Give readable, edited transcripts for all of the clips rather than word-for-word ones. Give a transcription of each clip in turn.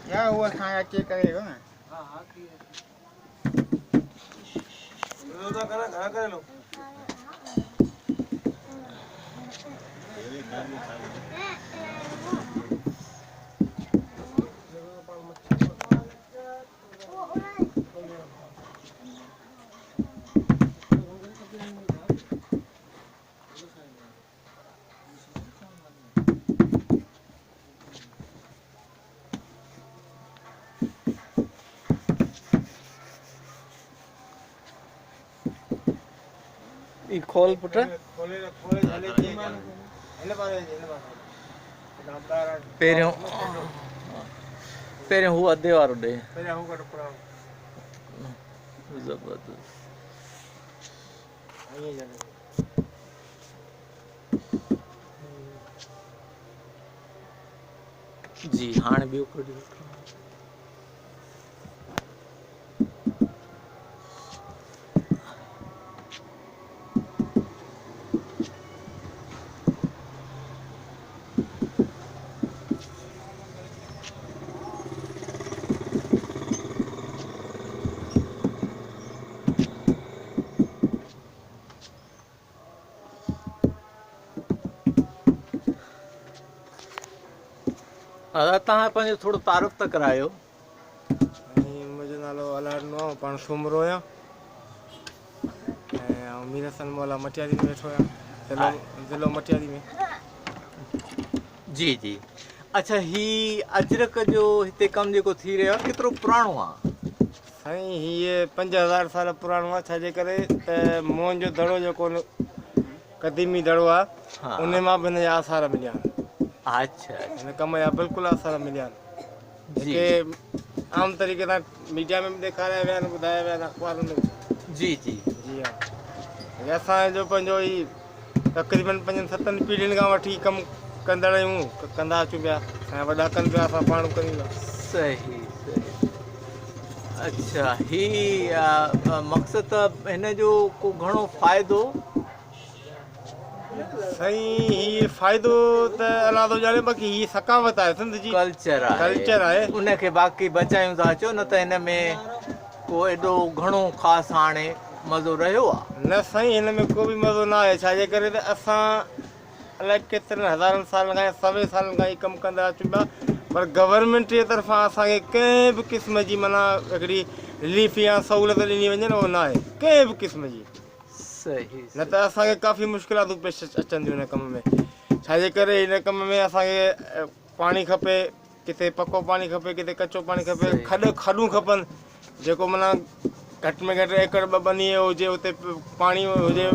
यार वो खाना चेक करेगा ना करे लो खोल पुट पहिरियों पहिरियों हू अधे वारो ॾे ज़बरदस्त जी हाणे ॿियो कढी वठो दादा तव्हां पंहिंजो थोरो तारीफ़ त करायो मुंहिंजो नालो अलाड़नो आहे पाण सूमरो आहियां ऐं मीर सन मौला मटियारी में वेठो आहियां ज़िलो मटियारी में जी जी अच्छा ही अजरक जो हिते कमु जेको थी रहियो आहे केतिरो पुराणो आहे साईं हीअ 5000 साल पुराणो आहे छाजे करे त मोहन जो दड़ो जेको क़दीमी दड़ो आहे उन मां बि हिन जा आसार मिलिया आहिनि अच्छा हिन कम जा बिल्कुलु आसार मिलिया आहिनि जेके आम तरीक़े सां मीडिया में बि ॾेखारिया विया आहिनि ॿुधाया विया आहिनि अख़बारुनि में जी जी जी हा असांजो पंहिंजो ई तक़रीबन 5-7 पीढ़ियुनि खां वठी कमु कंदड़ आहियूं कंदा अचूं पिया ऐं वॾा कनि पिया असां पाण कयूं पिया सही सही अच्छा ही मक़सदु त हिन जो को घणो फ़ाइदो साईं हीअ फ़ाइदो त अलाह थो ॼाणे बाक़ी हीअ सकावत आहे सिंध जी कल्चर आहे उनखे बाक़ी बचायूं था अचो न त हिन में को एॾो घणो ख़ासि हाणे मज़ो रहियो आहे न साईं हिन में को बि मज़ो न आहे छाजे करे त असां अलाए केतिरनि हज़ारनि सालनि खां या 100 सालनि खां ई कमु कंदा अचूं पिया पर गवर्नमेंट जे तरफ़ां असांखे कंहिं बि क़िस्म जी माना हिकिड़ी रिलीफ या सहूलियत ॾिनी वञे न उहो न आहे कंहिं बि क़िस्म जी सही न त असांखे काफ़ी मुश्किलातूं पेश अचनि थियूं हिन कम में छाजे करे हिन कम में असांखे पाणी खपे किथे पको पाणी खपे किथे कचो पाणी खपे खॾूं खपनि जेको माना घटि में घटि एकड़ 2 बनी हुजे उते पाणी हुजे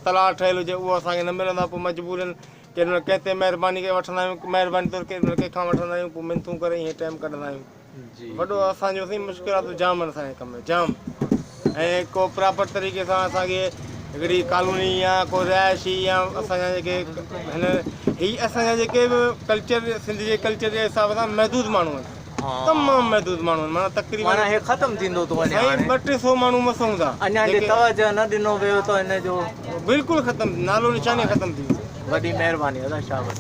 तलाउ ठहियलु हुजे उहो असांखे न मिलंदो पोइ मजबूर आहिनि केॾी महिल कंहिं ते महिरबानी खे वठंदा आहियूं महिरबानी तौरु केॾी महिल कंहिंखां वठंदा आहियूं पोइ मिनतूं करे हीअं टाइम कढंदा आहियूं वॾो असांजो साईं मुश्किलातूं जाम आहिनि असांजे कम में जाम ऐं को प्रॉपर तरीक़े सां असांखे हिकिड़ी कॉलोनी या को रिहायशी या असांजा जेके हिन हीअ असांजा जेके बि कल्चर सिंध जे कल्चर जे हिसाब सां महदूद माण्हू आहिनि तमामु महदूद माण्हू आहिनि माना तक़रीबन हे ख़तमु थींदो थो वञे 200-300 माण्हू मसूं था अञा तवजो न ॾिनो वियो त हिन जो बिल्कुलु ख़तमु नालो निशानी ख़तमु थी वॾी महिरबानी अदा शाबाश